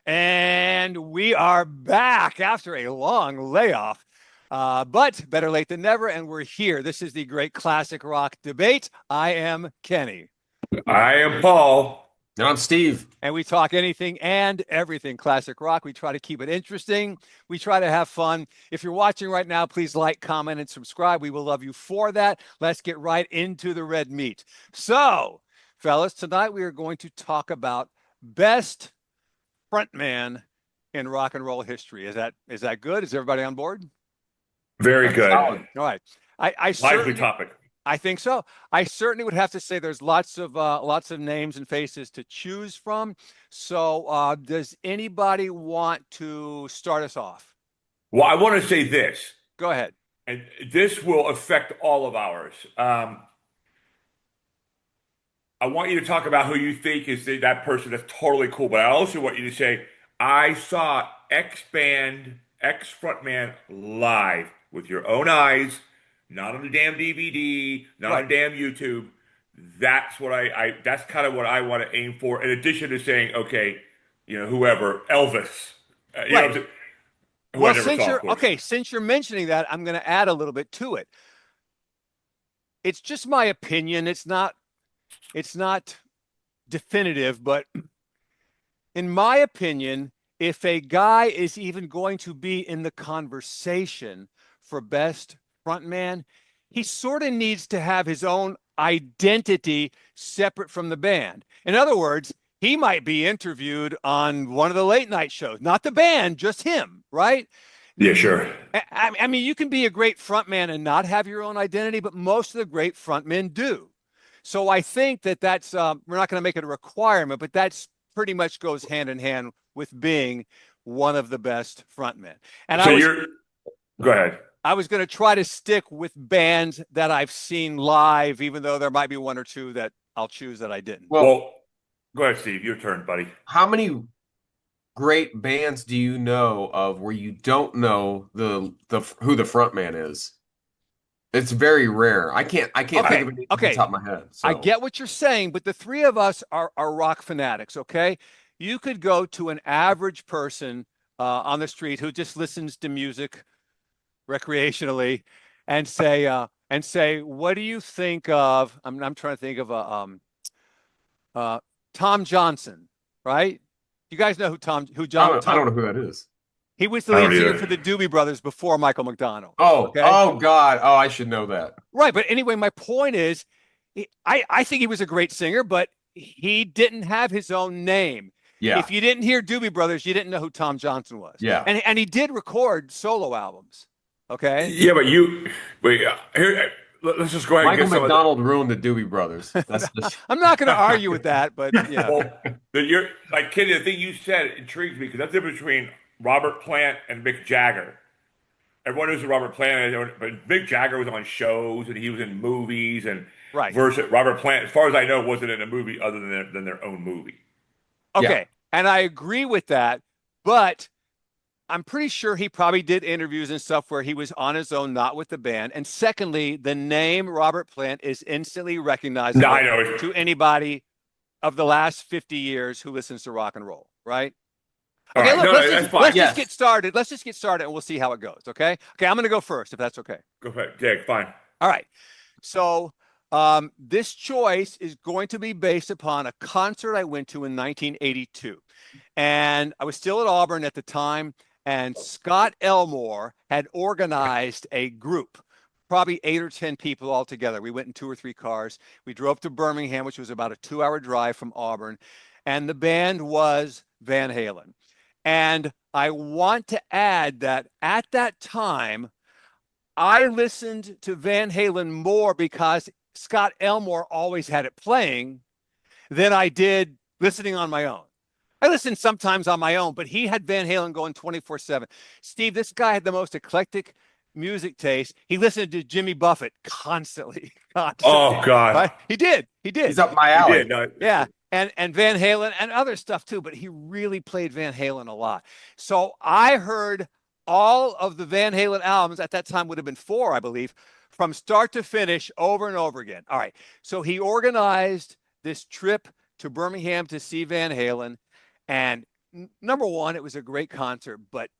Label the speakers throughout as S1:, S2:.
S1: And we are back after a long layoff, but better late than never. And we're here. This is the Great Classic Rock Debate. I am Kenny.
S2: I am Paul.
S3: And I'm Steve.
S1: And we talk anything and everything classic rock. We try to keep it interesting. We try to have fun. If you're watching right now, please like, comment, and subscribe. We will love you for that. Let's get right into the red meat. So, fellas, tonight we are going to talk about best frontman in rock and roll history. Is that good? Is everybody on board?
S2: Very good.
S1: All right. I
S2: Lively topic.
S1: I think so. I certainly would have to say there's lots of names and faces to choose from. So does anybody want to start us off?
S2: Well, I want to say this,
S1: Go ahead.
S2: and this will affect all of ours. I want you to talk about who you think is that person that's totally cool, but I also want you to say, I saw X band, X frontman live with your own eyes, not on the damn DVD, not on damn YouTube. That's what that's kind of what I want to aim for, in addition to saying, okay, whoever, Elvis. You know,
S1: Right.
S2: who I
S1: Well,
S2: never saw, of course.
S1: since you're mentioning that, I'm going to add a little bit to it. It's just my opinion. It's not definitive, but in my opinion, if a guy is even going to be in the conversation for best frontman, he sort of needs to have his own identity separate from the band. In other words, he might be interviewed on one of the late night shows, not the band, just him, right?
S2: Yeah, sure.
S1: I mean, you can be a great frontman and not have your own identity, but most of the great frontmen do. So I think that's we're not going to make it a requirement, but that's pretty much goes hand in hand with being one of the best frontmen. And
S2: So go ahead.
S1: I was going to try to stick with bands that I've seen live, even though there might be one or two that I'll choose that I didn't.
S2: Well, go ahead, Steve. Your turn, buddy.
S3: How many great bands do you know of where you don't know who the front man is? It's very rare. I can't think of any off the top of my head. So.
S1: I get what you're saying, but the three of us are rock fanatics, okay? You could go to an average person on the street who just listens to music recreationally and say, what do you think of? I'm trying to think of Tom Johnson, right? You guys know
S3: I don't know who that is.
S1: He was the lead singer for the Doobie Brothers before Michael McDonald.
S3: Oh,
S1: okay?
S3: Oh God. Oh, I should know that.
S1: Right. But anyway, my point is, I think he was a great singer, but he didn't have his own name.
S3: Yeah.
S1: If you didn't hear Doobie Brothers, you didn't know who Tom Johnson was.
S3: Yeah.
S1: And he did record solo albums. Okay.
S2: Yeah, but here, let's just go ahead.
S3: Michael McDonald ruined the Doobie Brothers. That's
S1: I'm not going to argue with that, but yeah.
S2: Well, you're like Kenny. The thing you said intrigues me, because that's the difference between Robert Plant and Mick Jagger. Everyone knows who Robert Plant is, but Mick Jagger was on shows and he was in movies, and versus Robert Plant, as far as I know, wasn't in a movie other than their own movie.
S1: Okay,
S3: yeah.
S1: And I agree with that, but I'm pretty sure he probably did interviews and stuff where he was on his own, not with the band. And secondly, the name Robert Plant is instantly recognizable to anybody of the last 50 years who listens to rock and roll, right? Okay, look, let's just get started. Let's just get started and we'll see how it goes, okay? Okay, I'm going to go first, if that's okay.
S2: Go ahead. Yeah, fine.
S1: All right. So this choice is going to be based upon a concert I went to in 1982. And I was still at Auburn at the time, and Scott Elmore had organized a group, probably 8 or 10 people all together. We went in 2 or 3 cars. We drove to Birmingham, which was about a 2-hour drive from Auburn, and the band was Van Halen. And I want to add that at that time, I listened to Van Halen more because Scott Elmore always had it playing than I did listening on my own. I listened sometimes on my own, but he had Van Halen going 24/7. Steve, this guy had the most eclectic music taste. He listened to Jimmy Buffett constantly.
S2: Oh, God.
S1: Right? He did.
S3: He's up my alley.
S1: Yeah. And Van Halen and other stuff too, but he really played Van Halen a lot. So I heard all of the Van Halen albums, at that time would have been 4, I believe, from start to finish over and over again. All right. So he organized this trip to Birmingham to see Van Halen. And number one, it was a great concert, but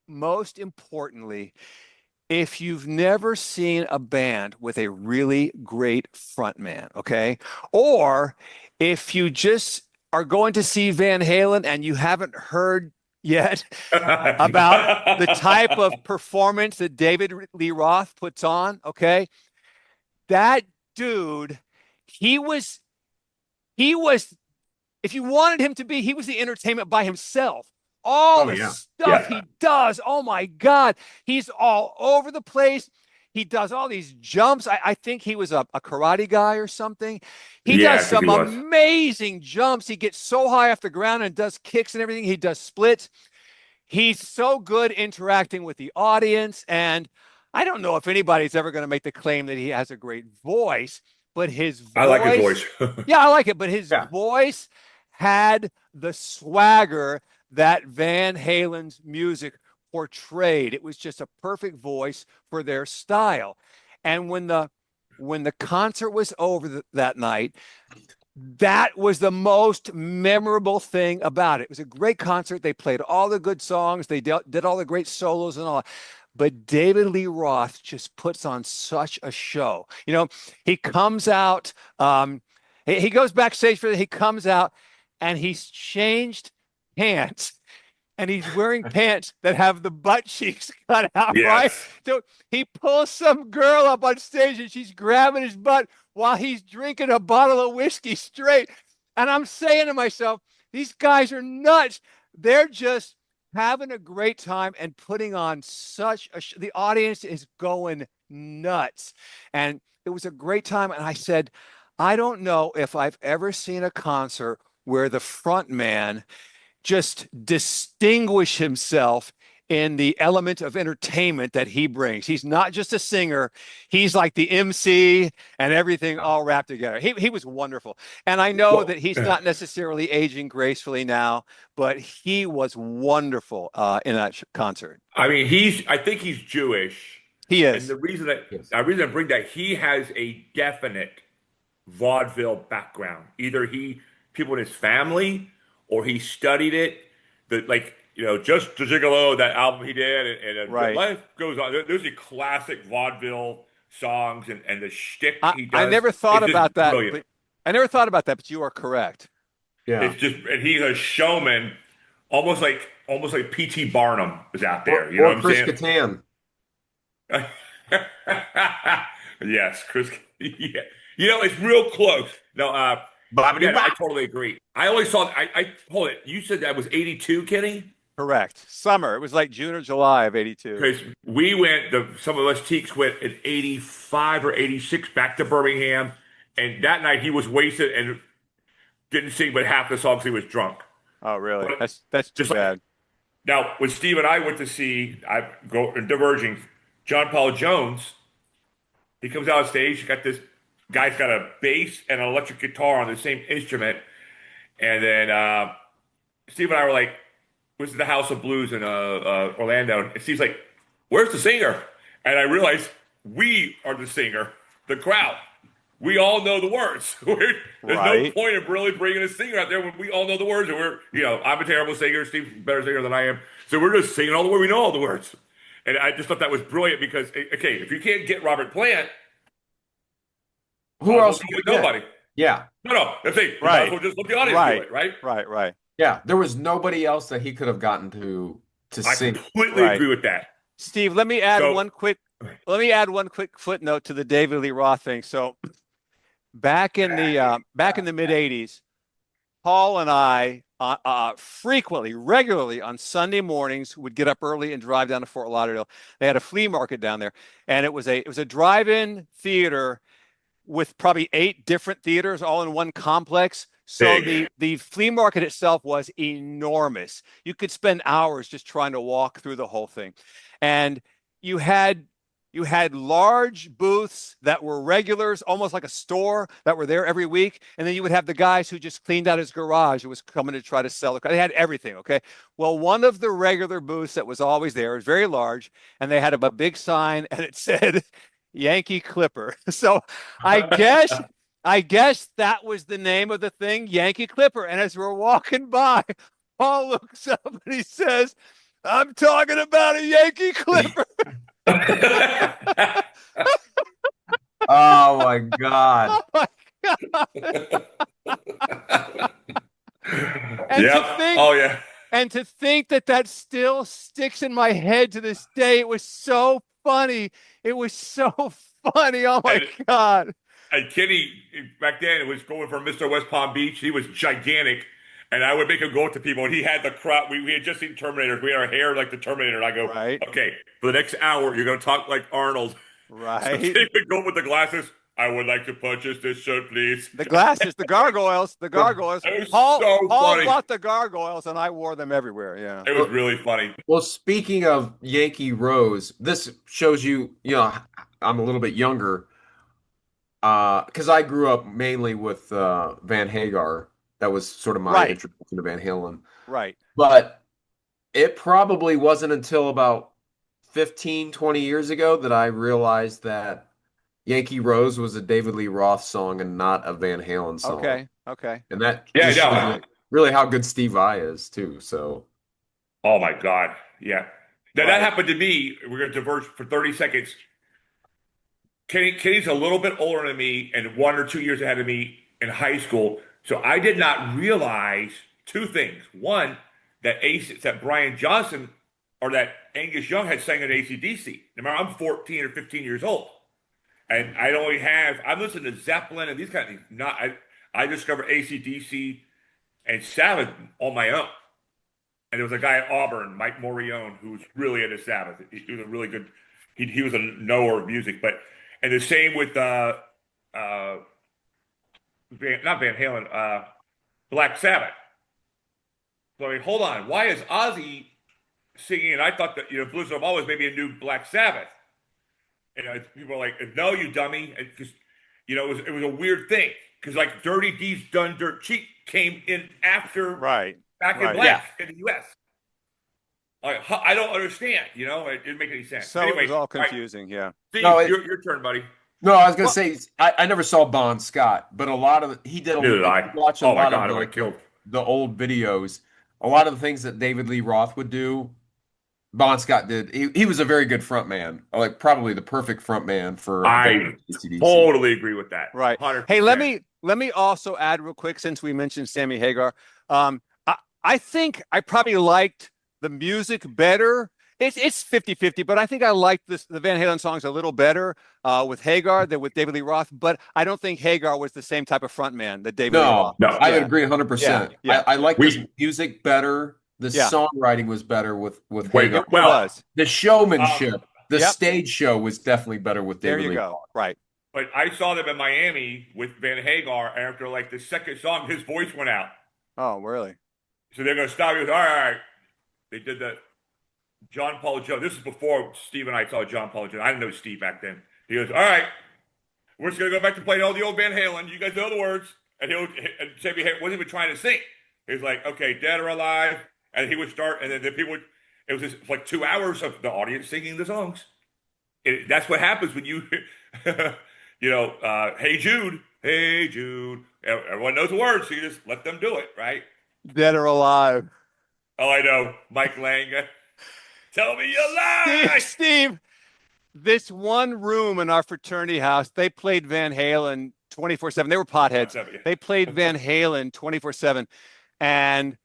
S1: most importantly, if you've never seen a band with a really great frontman, okay, or if you just are going to see Van Halen and you haven't heard yet about the type of performance that David Lee Roth puts on, okay, that dude, he was he was if you wanted him to be, he was the entertainment by himself. All
S3: Oh
S1: the
S3: yeah.
S1: stuff
S2: Yeah.
S1: he does, oh my God, he's all over the place. He does all these jumps. I think he was a karate guy or something. He
S2: Yeah,
S1: does
S2: I think he
S1: some
S2: was.
S1: amazing jumps. He gets so high off the ground and does kicks and everything. He does splits. He's so good interacting with the audience. And I don't know if anybody's ever going to make the claim that he has a great voice, but his
S2: I like his
S1: voice,
S2: voice.
S1: yeah, I like it, but his
S3: Yeah.
S1: voice had the swagger that Van Halen's music portrayed. It was just a perfect voice for their style. And when the concert was over that night, that was the most memorable thing about it. It was a great concert. They played all the good songs. They did all the great solos and all. But David Lee Roth just puts on such a show. He comes out. He goes backstage for he comes out, and he's changed pants, and he's wearing pants that have the butt cheeks cut out, right?
S2: Yes.
S1: So he pulls some girl up on stage and she's grabbing his butt while he's drinking a bottle of whiskey straight. And I'm saying to myself, these guys are nuts. They're just having a great time and putting on such the audience is going nuts. And it was a great time. And I said, I don't know if I've ever seen a concert where the front man just distinguish himself in the element of entertainment that he brings. He's not just a singer, he's like the MC and everything all wrapped together. He was wonderful. And I know
S2: Well,
S1: that he's not necessarily aging gracefully now, but he was wonderful in that concert.
S2: I mean, I think he's Jewish.
S1: He
S2: And
S1: is.
S2: the reason that
S3: Yes.
S2: I reason I bring that he has a definite vaudeville background. Either people in his family, or he studied it. Just the Gigolo, that album he did, and
S1: Right.
S2: life goes on. There's the classic vaudeville songs and the shtick
S1: I,
S2: he
S1: I
S2: does.
S1: never thought
S2: It's just
S1: about that,
S2: brilliant.
S1: but I never thought about that, but you are correct.
S3: Yeah.
S2: It's just, and he's a showman, almost like P.T. Barnum is out there. You know
S3: Or
S2: what I'm
S3: Chris
S2: saying?
S3: Kattan.
S2: Yes, Chris. Yeah. It's real close. No,
S3: Bobbity
S2: again, I
S3: bop.
S2: totally agree. I only saw. I hold it. You said that was 82, Kenny?
S1: Correct. Summer. It was like June or July of 82.
S2: Because we went. Some of us teaks went in 85 or 86 back to Birmingham, and that night he was wasted and didn't sing but half the songs. He was drunk.
S1: Oh, really?
S2: But
S1: That's too
S2: just like
S1: bad.
S2: now, when Steve and I went to see, I go diverging, John Paul Jones. He comes out on stage. He got this guy's got a bass and an electric guitar on the same instrument, and then Steve and I were like, "This is the House of Blues in Orlando." And Steve's like, "Where's the singer?" And I realized we are the singer, the crowd. We all know the words. There's no
S1: Right.
S2: point of really bringing a singer out there when we all know the words. And I'm a terrible singer. Steve's a better singer than I am. So we're just singing all the way we know all the words. And I just thought that was brilliant because, okay, if you can't get Robert Plant,
S3: Who
S2: might as well
S3: else
S2: go
S3: you
S2: with
S3: gonna get?
S2: nobody.
S3: Yeah.
S2: No. Let's say, you might as
S1: Right.
S2: well just let the audience do
S1: Right.
S2: it, right?
S1: Right. Right.
S3: Yeah. There was nobody else that he could have gotten to
S2: I
S3: sing.
S2: completely
S1: Right.
S2: agree with that.
S1: Steve, let me add
S2: So,
S1: one quick footnote to the David Lee Roth thing. So back in the mid 80s, Paul and I frequently, regularly on Sunday mornings would get up early and drive down to Fort Lauderdale. They had a flea market down there, and it was a drive-in theater with probably 8 different theaters all in one complex. So
S2: big.
S1: the flea market itself was enormous. You could spend hours just trying to walk through the whole thing. And you had you had large booths that were regulars, almost like a store that were there every week. And then you would have the guys who just cleaned out his garage who was coming to try to sell it. They had everything. Okay. Well, one of the regular booths that was always there was very large, and they had a big sign and it said Yankee Clipper. So I guess I guess that was the name of the thing, Yankee Clipper. And as we're walking by, Paul looks up and he says, "I'm talking about a Yankee Clipper."
S3: Oh my God.
S1: Oh my God. And to
S2: Yep.
S1: think
S2: Oh yeah.
S1: And to think that that still sticks in my head to this day, it was so funny. It was so funny. Oh my
S2: And
S1: God.
S2: Kenny back then it was going for Mr. West Palm Beach. He was gigantic, and I would make him go up to people, and he had the crowd. We had just seen Terminator. We had our hair like the Terminator, and I go,
S1: Right.
S2: okay, for the next hour, you're going to talk like Arnold. So
S1: Right.
S2: Kenny would go with the glasses. I would like to purchase this shirt, please.
S1: The glasses, the gargoyles, the gargoyles.
S2: It was
S1: Paul
S2: so
S1: Paul
S2: funny.
S1: bought the gargoyles and I wore them everywhere. Yeah.
S2: It was really funny.
S3: Well, speaking of Yankee Rose, this shows you, I'm a little bit younger, because I grew up mainly with Van Hagar. That was sort of my
S1: Right.
S3: introduction to Van Halen.
S1: Right.
S3: But it probably wasn't until about 15, 20 years ago that I realized that Yankee Rose was a David Lee Roth song and not a Van Halen song.
S1: Okay. Okay.
S3: And that
S2: Yeah,
S3: just shows
S2: no.
S3: you really how good Steve Vai is too. So
S2: Oh my God. Yeah. Now that
S1: Right.
S2: happened to me. We're going to diverge for 30 seconds. Kenny's a little bit older than me and 1 or 2 years ahead of me in high school. So I did not realize two things. One, that Brian Johnson or that Angus Young had sang at AC/DC. Remember, I'm 14 or 15 years old. And I'm listening to Zeppelin and these kind of things. I discovered AC/DC and Sabbath on my own. And there was a guy at Auburn, Mike Morione, who was really into Sabbath. He was a really good, he was a knower of music. And the same with, not Van Halen, Black Sabbath. So I mean, hold on. Why is Ozzy singing? And I thought that, Blizzard of Always maybe a new Black Sabbath. And people are like, no, you dummy. Because, it was a weird thing. Because like Dirty D's Done Dirt Cheap came in after
S1: Right.
S2: Back in
S1: Right.
S2: Black in the U.S. I don't understand. It didn't make any sense.
S1: So
S2: Anyway,
S1: it was all
S2: all right,
S1: confusing. Yeah.
S2: Steve,
S3: no,
S2: your turn, buddy.
S3: no, I was gonna
S1: Well,
S3: say I never saw Bon Scott, but a lot of he did.
S2: Neither did
S3: If you
S2: I.
S3: watch a
S2: Oh my
S3: lot of
S2: God, I would have
S3: like
S2: killed.
S3: the old videos, a lot of the things that David Lee Roth would do, Bon Scott did. He was a very good front man, like probably the perfect front man for a band
S2: I
S3: like AC/DC.
S2: totally agree with that.
S1: right. Hey,
S2: 100%.
S1: let me also add real quick since we mentioned Sammy Hagar. I think I probably liked the music better. It's 50-50, but I think I liked the Van Halen songs a little better with Hagar than with David Lee Roth. But I don't think Hagar was the same type of frontman that David Lee Roth
S3: No,
S1: was.
S2: No,
S3: I would
S1: Yeah.
S3: agree
S1: Yeah.
S3: 100%.
S1: Yeah.
S3: I like this
S2: we
S3: music better. The
S1: Yeah.
S3: songwriting was better with
S2: wait.
S3: Hagar.
S1: It
S2: Well,
S1: was.
S3: The showmanship, the
S1: Yep.
S3: stage show was definitely better with
S1: There
S3: David
S1: you
S3: Lee
S1: go.
S3: Roth.
S1: Right.
S2: but I saw them in Miami with Van Hagar. After like the second song, his voice went out.
S1: Oh, really?
S2: So they're going to stop. He goes, all right. They did the John Paul Jones. This is before Steve and I saw John Paul Jones. I didn't know Steve back then. He goes, all right. We're just going to go back to playing all the old Van Halen. You guys know the words. And Sammy Hagar wasn't even trying to sing. He was like, okay, Dead or Alive. And he would start, and then the people would, it was just like 2 hours of the audience singing the songs. That's what happens when you, Hey Jude, Hey Jude. Everyone knows the words, so you just let them do it, right?
S1: Dead or alive.
S2: Oh, I know. Mike Lang. Tell me you lie.
S1: Steve, this one room in our fraternity house, they played Van Halen 24/7. They were potheads. They played Van Halen 24/7. And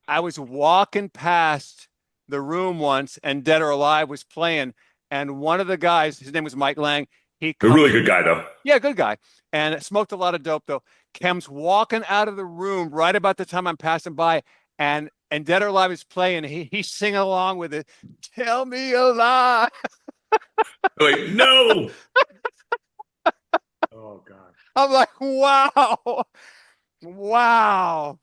S1: I was walking past the room once and Dead or Alive was playing. And one of the guys, his name was Mike Lang.
S2: A really good guy, though.
S1: Yeah, good guy. And smoked a lot of dope, though. Comes walking out of the room right about the time I'm passing by. And Dead or Alive is playing. He's singing along with it. Tell me a lie.
S2: Like, no. Oh, God.
S1: I'm like, wow. Wow.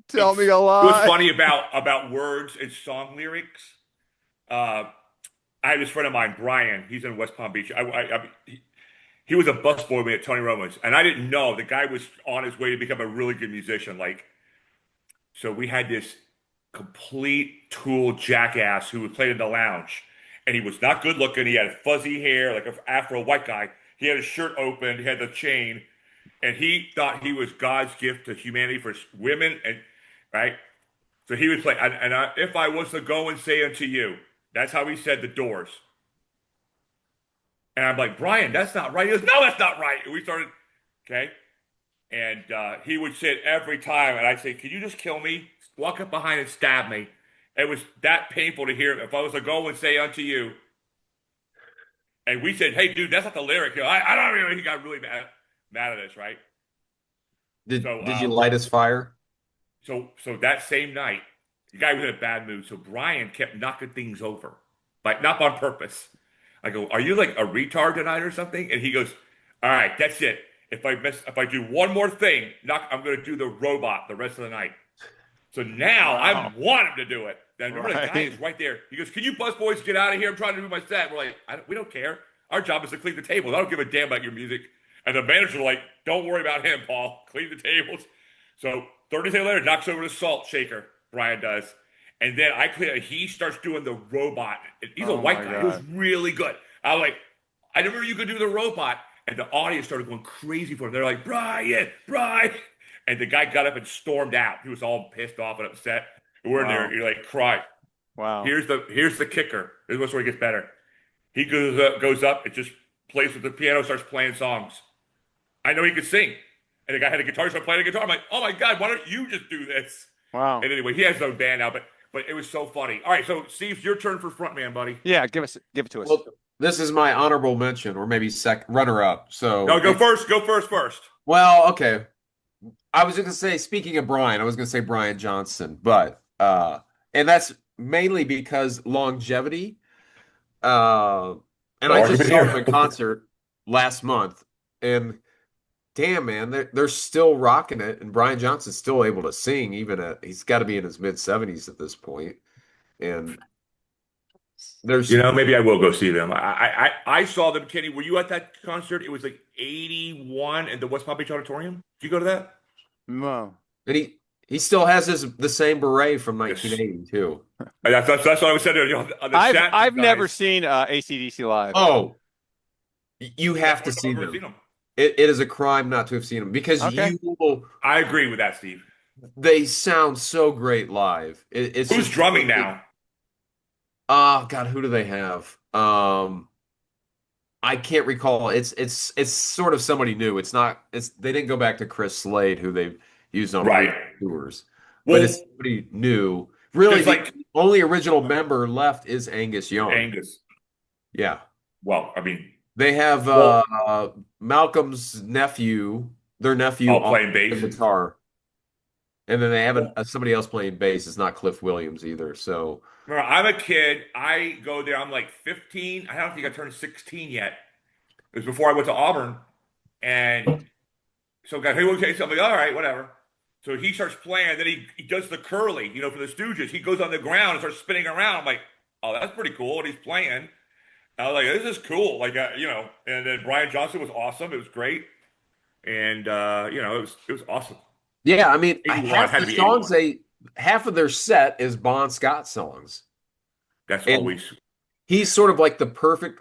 S1: Tell me a lie.
S2: What's funny about words and song lyrics? I had this friend of mine, Brian. He's in West Palm Beach. He was a busboy with me at Tony Roma's, and I didn't know the guy was on his way to become a really good musician. So we had this complete tool jackass who played in the lounge, and he was not good looking. He had fuzzy hair, like an Afro white guy. He had his shirt open. He had the chain, and he thought he was God's gift to humanity for women, and right. So he would play, if I was to go and say unto you, that's how he said the Doors. And I'm like, Brian, that's not right. He goes, no, that's not right. And we started, okay. And he would sit every time, and I'd say, "Can you just kill me? Walk up behind and stab me." It was that painful to hear. If I was to go and say unto you, and we said, "Hey, dude, that's not the lyric." You know, I don't really. He got really mad at us, right? So,
S3: Did you light his fire?
S2: so that same night, the guy was in a bad mood. So Brian kept knocking things over, like not on purpose. I go, "Are you like a retard tonight or something?" And he goes, "All right, that's it. If I do one more thing, I'm going to do the robot the rest of the night." So now
S1: Wow.
S2: I want him to do it. Then remember, the guy
S1: Right.
S2: is right there. He goes, "Can you busboys get out of here? I'm trying to do my set." We're like, "We don't care. Our job is to clean the tables. I don't give a damn about your music." And the manager's like, "Don't worry about him, Paul. Clean the tables." So 30 seconds later, knocks over the salt shaker. Brian does. And then he starts doing the robot. He's a
S1: Oh
S2: white
S1: my
S2: guy. He was
S1: God.
S2: really good. I was like, I never knew you could do the robot. And the audience started going crazy for him. They're like, Brian, Brian. And the guy got up and stormed out. He was all pissed off and upset. And we're in there,
S1: Wow.
S2: you're like, cry.
S1: Wow.
S2: Here's the kicker. This is where it gets better. He goes up and just plays with the piano, starts playing songs. I know he could sing. And the guy had a guitar, started playing a guitar. I'm like, oh my God, why don't you just do this?
S1: Wow.
S2: And anyway, he has no band now, but it was so funny. All right, so Steve, it's your turn for frontman, buddy.
S1: Yeah, give it to us.
S3: Well, this is my honorable mention, or maybe runner up.
S2: No,
S3: So,
S2: go first. Go first.
S3: well, okay. I was going to say, speaking of Brian, I was going to say Brian Johnson, but and that's mainly because longevity. Uh, and
S2: No
S3: I just
S2: argument
S3: saw him in
S2: here.
S3: concert last month, and damn, man, they're still rocking it, and Brian Johnson's still able to sing, even he's got to be in his mid-70s at this point, and
S2: You
S3: there's
S2: know, maybe I will go see them. I saw them, Kenny. Were you at that concert? It was like 81 in the West Palm Beach Auditorium. Did you go to that?
S1: Wow.
S3: and he still has the same beret from
S2: Yes.
S3: 1982.
S2: That's what I was saying. You know, on the chat,
S1: I've never
S2: guys.
S1: seen AC/DC live.
S3: Oh, you have to
S2: I've
S3: see
S2: never seen
S3: them.
S2: them.
S3: It is a crime not to have seen them because
S1: Okay.
S2: I agree with that, Steve.
S3: they sound so great live. It's
S2: Who's
S3: just
S2: drumming now?
S3: oh God, who do they have? I can't recall. It's sort of somebody new. It's not. It's they didn't go back to Chris Slade, who they've used on
S2: Right.
S3: previous tours, but it's
S2: Well,
S3: somebody new. Really,
S2: it's
S3: the
S2: like
S3: only original member left is Angus Young.
S2: Angus.
S3: Yeah,
S2: Well, I mean,
S3: they have
S2: well,
S3: Malcolm's nephew, their nephew
S2: all
S3: on
S2: playing
S3: the
S2: bass.
S3: guitar, and then they have
S2: Well,
S3: somebody else playing bass. It's not Cliff Williams either. So
S2: remember, I'm a kid. I go there. I'm like 15. I don't think I turned 16 yet. It was before I went to Auburn. And so guy, hey, okay, so I'm like, all right, whatever. So he starts playing, then he does the curly, you know, for the Stooges. He goes on the ground and starts spinning around. I'm like, oh, that's pretty cool. And he's playing. I was like, this is cool. Like, you know, and then Brian Johnson was awesome. It was great. And, you know, it was awesome.
S3: yeah, I mean,
S2: 81,
S3: half
S2: had
S3: the
S2: to be
S3: songs
S2: 81.
S3: half of their set is Bon Scott songs.
S2: That's
S3: And
S2: always,
S3: he's sort of like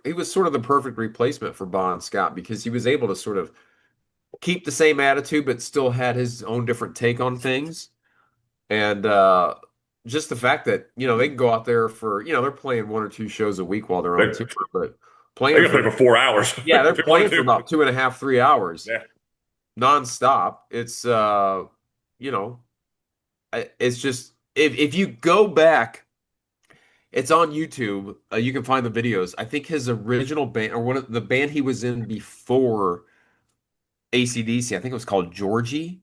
S3: he was sort of the perfect replacement for Bon Scott because he was able to sort of keep the same attitude, but still had his own different take on things. And just the fact that, they can go out there for, they're playing one or two shows a week while they're on
S2: they're
S3: tour, but
S2: going
S3: playing
S2: to play
S3: for,
S2: for 4 hours.
S3: yeah, they're
S2: If they wanted
S3: playing for
S2: to.
S3: about 2.5, 3 hours
S2: Yeah.
S3: nonstop. It's, you know, it's just, if you go back, it's on YouTube. You can find the videos. I think his original band, or one of the band he was in before AC/DC, I think it was called Georgie.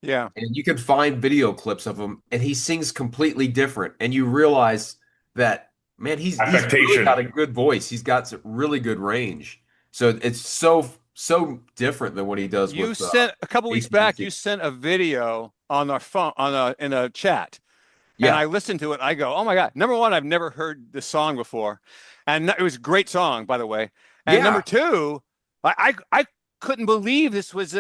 S1: Yeah.
S3: And you can find video clips of him, and he sings completely different. And you realize that, man, he's really got
S2: Affectation.
S3: a good voice. He's got some really good range. So it's so different than what he does
S1: You
S3: with
S1: sent a couple weeks back,
S3: AC/DC.
S1: you sent a video on our phone in a chat. And
S3: Yeah,
S1: I listened to it. I go, oh my God. Number one, I've never heard this song before. And it was a great song, by the way. And number
S3: yeah,
S1: two, I couldn't believe this was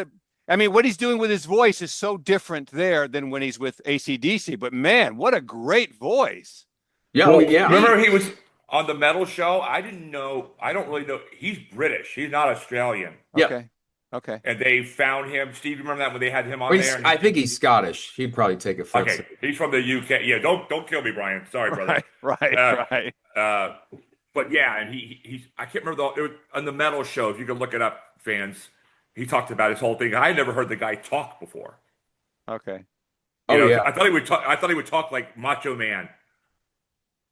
S1: I mean, what he's doing with his voice is so different there than when he's with AC/DC. But man, what a great voice.
S3: yeah. Oh,
S2: Well,
S3: yeah,
S2: remember he was on the metal show? I didn't know. I don't really know. He's British. He's not Australian.
S3: yeah.
S1: Okay. Okay.
S2: and they found him. Steve, you remember that when they had him on there? And
S3: I think he's Scottish. He'd probably take offense.
S2: okay, he's from the UK. Yeah, don't kill me, Brian. Sorry, brother.
S1: Right. Right.
S2: Uh,
S1: Right.
S2: uh, but yeah, and he's I can't remember it was on the metal show. If you can look it up, fans. He talked about his whole thing. I had never heard the guy talk before.
S1: Okay.
S3: Oh yeah.
S2: I thought he would talk. I thought he would talk like Macho Man.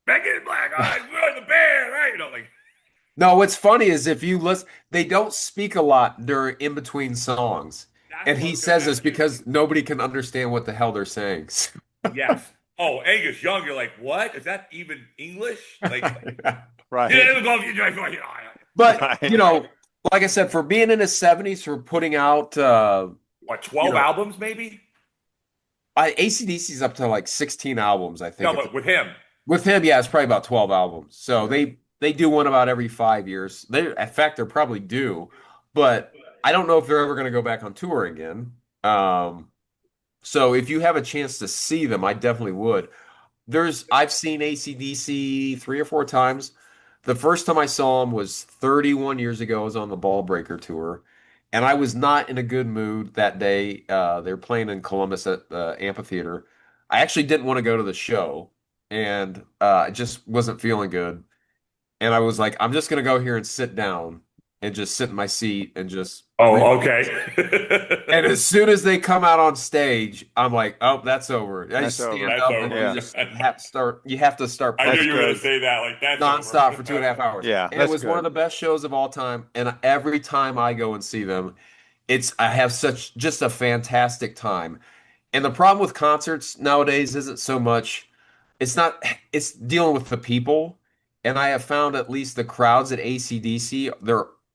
S2: Back in black eyes, we're the band, right? Like.
S3: No, what's funny is if you listen, they don't speak a lot during in between songs.
S2: That's
S3: And
S2: what I
S3: he
S2: was gonna
S3: says this
S2: ask you.
S3: because nobody can understand what the hell they're saying.
S2: Yes. Oh, Angus Young, you're like, what? Is that even English? Like,
S1: Right.
S3: But,
S1: Right.
S3: like I said, for being in his 70s, for putting out
S2: what, 12 albums maybe?
S3: AC/DC's up to like 16 albums, I think.
S2: No, but with him.
S3: With him, yeah, it's probably about 12 albums. So they do one about every 5 years. In fact, they're probably due, but I don't know if they're ever going to go back on tour again. So if you have a chance to see them, I definitely would. I've seen AC/DC 3 or 4 times. The first time I saw them was 31 years ago. I was on the Ball Breaker tour, and I was not in a good mood that day. They were playing in Columbus at the amphitheater. I actually didn't want to go to the show, and I just wasn't feeling good. And I was like, I'm just gonna go here and sit down and just sit in my seat and just
S2: Oh,
S3: relax. And
S2: okay.
S3: as soon as they come out on stage, I'm like, oh, that's over. I
S1: That's
S3: just
S1: over.
S3: stand
S2: That's
S3: up and
S2: over.
S1: Yeah.
S3: you have to start
S2: I knew
S1: That's
S3: playing
S2: you were going
S1: good.
S2: to say that. Like, that's
S3: nonstop
S2: over.
S3: for 2.5 hours.
S1: Yeah.
S3: And it
S1: That's
S3: was one of
S1: good.
S3: the best shows of all time. And every time I go and see them, I have such just a fantastic time. And the problem with concerts nowadays isn't so much, it's not, it's dealing with the people. And I have found at least the crowds at AC/DC,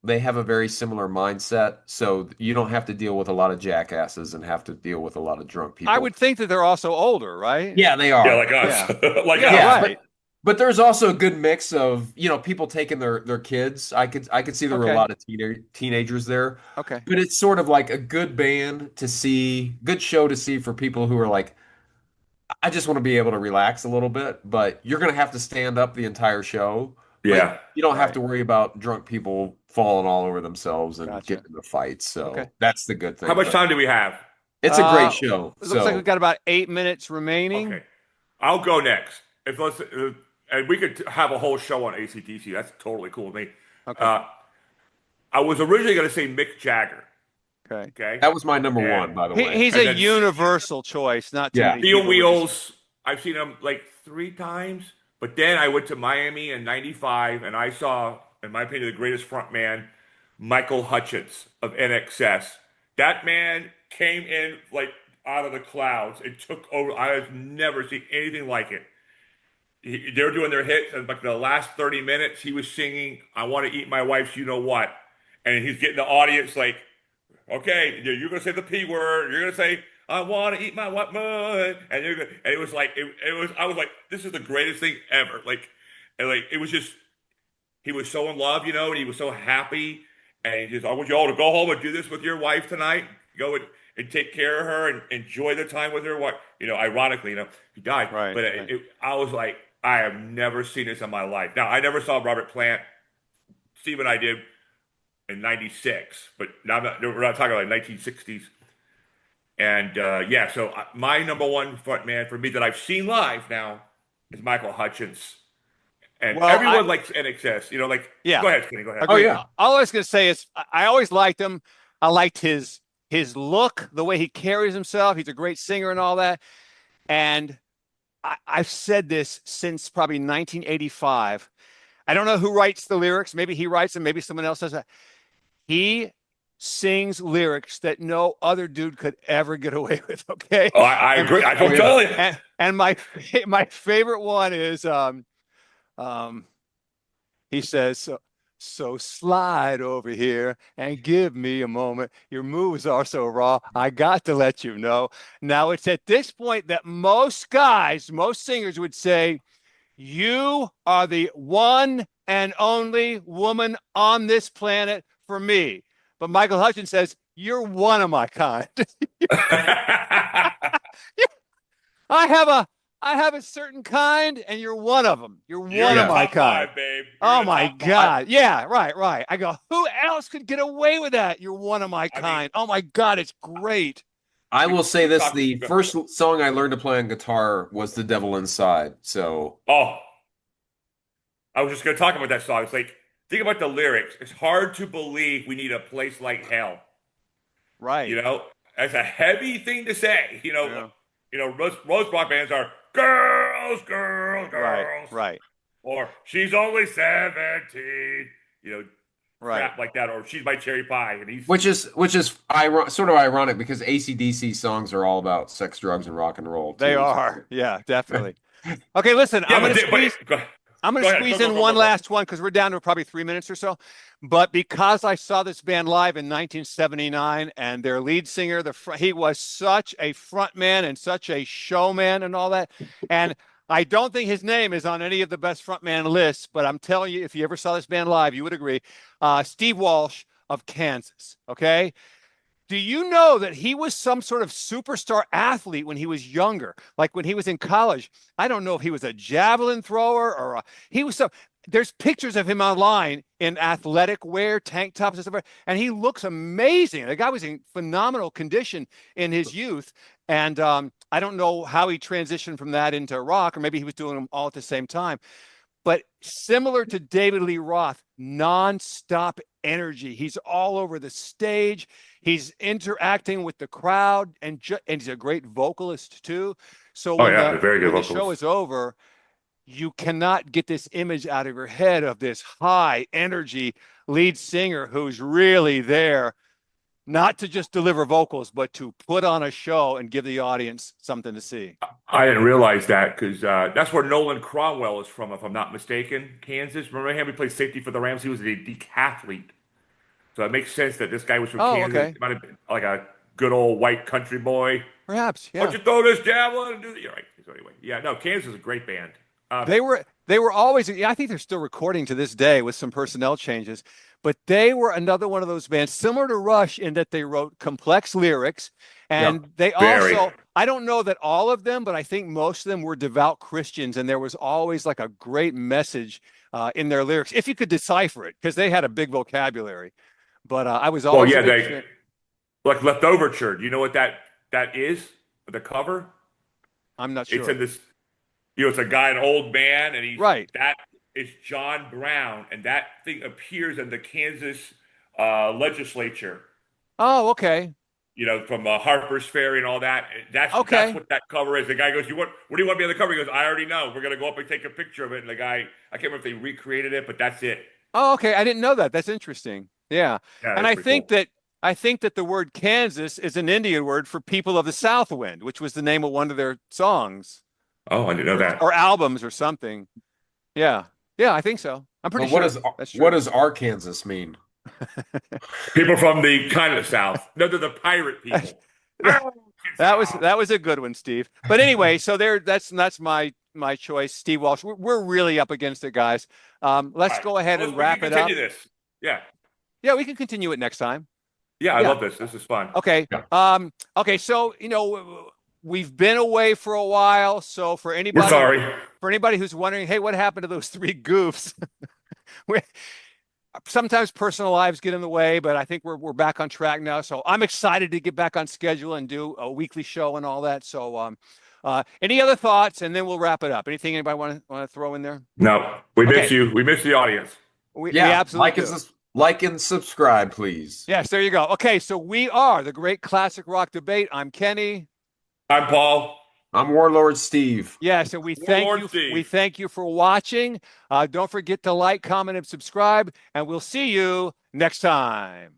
S3: they have a very similar mindset. So you don't have to deal with a lot of jackasses and have to deal with a lot of drunk
S1: I
S3: people.
S1: would think that they're also older, right?
S3: Yeah, they
S2: Yeah,
S3: are.
S2: like us.
S1: Yeah.
S2: Like
S1: Yeah.
S2: us.
S3: Yeah,
S1: Right.
S3: but there's also a good mix of, people taking their kids. I could see there were a
S1: Okay.
S3: lot of teenagers there.
S1: Okay.
S3: But it's sort of like a good band to see, good show to see for people who are like, I just want to be able to relax a little bit, but you're going to have to stand up the entire show. But
S2: Yeah.
S3: you don't have
S1: Right.
S3: to worry about drunk people falling all over themselves and
S1: Gotcha.
S3: getting into fights.
S1: Okay.
S3: So that's the good
S2: How
S3: thing.
S2: much
S3: But
S2: time do we have?
S3: it's a great show.
S1: It looks like we've
S3: So
S1: got about 8 minutes remaining.
S2: Okay. I'll go next. If let's and we could have a whole show on ACDC. That's totally cool with me.
S1: Okay.
S2: Uh, I was originally going to say Mick Jagger.
S1: Okay.
S2: Okay.
S3: that was my number
S2: And
S3: one, by the way.
S1: He's
S2: and
S1: a
S2: then
S1: universal choice. Not too
S3: Yeah.
S1: many
S2: Steel
S1: people would just.
S2: Wheels. I've seen him like 3 times. But then I went to Miami in '95, and I saw, in my opinion, the greatest frontman, Michael Hutchence of NXS. That man came in like out of the clouds and took over. I have never seen anything like it. They were doing their hits, and like the last 30 minutes, he was singing, I want to eat my wife's you know what. And he's getting the audience like, okay, you're going to say the P word. You're going to say, I want to eat my what mud. And, and it was like, I was like, this is the greatest thing ever. Like, it was just, he was so in love, and he was so happy. And he just, I want you all to go home and do this with your wife tonight. Go and take care of her and enjoy the time with her wife. Ironically, he died.
S1: Right.
S2: But
S1: Right.
S2: I was like, I have never seen this in my life. Now, I never saw Robert Plant. Steve and I did in '96, but now we're not talking about 1960s. And yeah, so my number one frontman for me that I've seen live now is Michael Hutchence. And
S1: Well,
S2: everyone likes NXS.
S1: Yeah.
S2: Go ahead, Skinny, go ahead.
S3: Oh,
S1: Agreed.
S3: yeah.
S1: All I was going to say is I always liked him. I liked his look, the way he carries himself. He's a great singer and all that. And I've said this since probably 1985. I don't know who writes the lyrics. Maybe he writes them. Maybe someone else does that. He sings lyrics that no other dude could ever get away with. Okay.
S2: Oh, I agree. I don't tell you.
S1: And my favorite one is he says, so slide over here and give me a moment. Your moves are so raw. I got to let you know. Now it's at this point that most singers would say, you are the one and only woman on this planet for me. But Michael Hutchence says, you're one of my kind. I I have a certain kind, and you're one of them. You're
S2: You're
S1: one
S2: in
S1: of
S2: the
S1: my
S2: top
S1: kind.
S2: five, babe. You're in
S1: Oh
S2: the
S1: my
S2: top five.
S1: God. Yeah, right. I go, who else could get away with that? You're one of my
S2: I mean,
S1: kind. Oh my God, it's great.
S3: I will say
S2: we
S3: this,
S2: talk.
S3: the first song I learned to play on guitar was The Devil Inside. So,
S2: Oh, I was just going to talk about that song. It's like, think about the lyrics. It's hard to believe we need a place like hell.
S1: Right.
S2: You know, that's a heavy thing to say.
S1: Yeah.
S2: Most rock bands are girls, girls,
S1: Right.
S2: girls,
S1: Right.
S2: or she's only 17. You know,
S1: Right.
S2: crap like that, or she's my cherry pie, and he's
S3: which is sort of ironic because AC/DC songs are all about sex, drugs, and rock and roll
S1: They
S3: too.
S1: are. Yeah, definitely. Okay, listen,
S2: yeah,
S1: I'm gonna squeeze. I'm going
S2: go
S1: to
S2: ahead,
S1: squeeze in one
S2: go.
S1: last one because we're down to probably 3 minutes or so. But because I saw this band live in 1979 and their lead singer, he was such a front man and such a showman and all that. And I don't think his name is on any of the best frontman lists, but I'm telling you, if you ever saw this band live, you would agree. Steve Walsh of Kansas. Okay. Do you know that he was some sort of superstar athlete when he was younger? Like when he was in college, I don't know if he was a javelin thrower or he was some. There's pictures of him online in athletic wear, tank tops and stuff, and he looks amazing. The guy was in phenomenal condition in his youth, and I don't know how he transitioned from that into rock, or maybe he was doing them all at the same time. But similar to David Lee Roth, nonstop energy. He's all over the stage. He's interacting with the crowd, and he's a great vocalist too. So
S2: Oh
S1: when
S2: yeah,
S1: the
S2: a very good
S1: when the show
S2: vocalist.
S1: is over, you cannot get this image out of your head of this high energy lead singer who's really there not to just deliver vocals, but to put on a show and give the audience something to see.
S2: I didn't realize that because that's where Nolan Cromwell is from, if I'm not mistaken. Kansas. Remember him? He played safety for the Rams. He was a decathlete. So it makes sense that this guy was from
S1: Oh,
S2: Kansas.
S1: okay.
S2: He might have been like a good old white country boy.
S1: Perhaps,
S2: Why
S1: yeah.
S2: don't you throw this javelin and do that? You're right. So anyway, yeah, no, Kansas is a great band.
S1: They were always, yeah, I think they're still recording to this day with some personnel changes, but they were another one of those bands similar to Rush in that they wrote complex lyrics,
S3: yeah.
S1: and they
S2: Very.
S1: also, I don't know that all of them, but I think most of them were devout Christians, and there was always like a great message in their lyrics if you could decipher it, because they had a big vocabulary. But I was
S2: Well,
S1: always a
S2: yeah,
S1: big
S2: they
S1: fan.
S2: like Leftoverture. Do you know what that is? The cover?
S1: I'm not
S2: It's in
S1: sure.
S2: this. It's a guy, an old man, and
S1: Right.
S2: that is John Brown, and that thing appears in the Kansas legislature.
S1: Oh, okay.
S2: From Harper's Ferry and all that. That's
S1: Okay.
S2: what that cover is. The guy goes, what do you want me on the cover?" He goes, "I already know. We're gonna go up and take a picture of it." And the guy, I can't remember if they recreated it, but that's it.
S1: Oh, okay. I didn't know that. That's interesting. Yeah.
S2: Yeah,
S1: And
S2: that's pretty cool.
S1: I think that the word Kansas is an Indian word for people of the South Wind, which was the name of one of their songs
S2: Oh, I didn't know that.
S1: or albums or something. Yeah. Yeah, I think so. I'm pretty
S3: But
S1: sure that's
S3: what
S1: true.
S3: does Arkansas mean?
S2: People from the kind of South. No, they're the pirate people.
S1: That was a good one, Steve. But anyway, so that's my choice, Steve Walsh. We're really up against it, guys. Let's
S2: All right.
S1: go ahead
S2: Well,
S1: and
S2: we can
S1: wrap it up.
S2: continue this. Yeah.
S1: Yeah, we can continue it next time.
S2: Yeah, I
S1: Yeah.
S2: love this. This is fun.
S1: Okay.
S3: Yeah.
S1: Okay. So, we've been away for a while. So
S2: We're sorry.
S1: for anybody who's wondering, hey, what happened to those three goofs? Sometimes personal lives get in the way, but I think we're back on track now. So I'm excited to get back on schedule and do a weekly show and all that. So, any other thoughts? And then we'll wrap it up. Anything anybody want to throw in there?
S2: No, we miss
S1: Okay.
S2: you. We miss the audience.
S1: We
S3: Yeah,
S1: absolutely do.
S3: like and subscribe, please.
S1: Yes, there you go. Okay, so we are the Great Classic Rock Debate. I'm Kenny.
S2: I'm Paul.
S3: I'm Warlord Steve.
S1: Yes, and we
S2: Warlord
S1: thank you.
S2: Steve.
S1: We thank you for watching. Don't forget to like, comment, and subscribe, and we'll see you next time.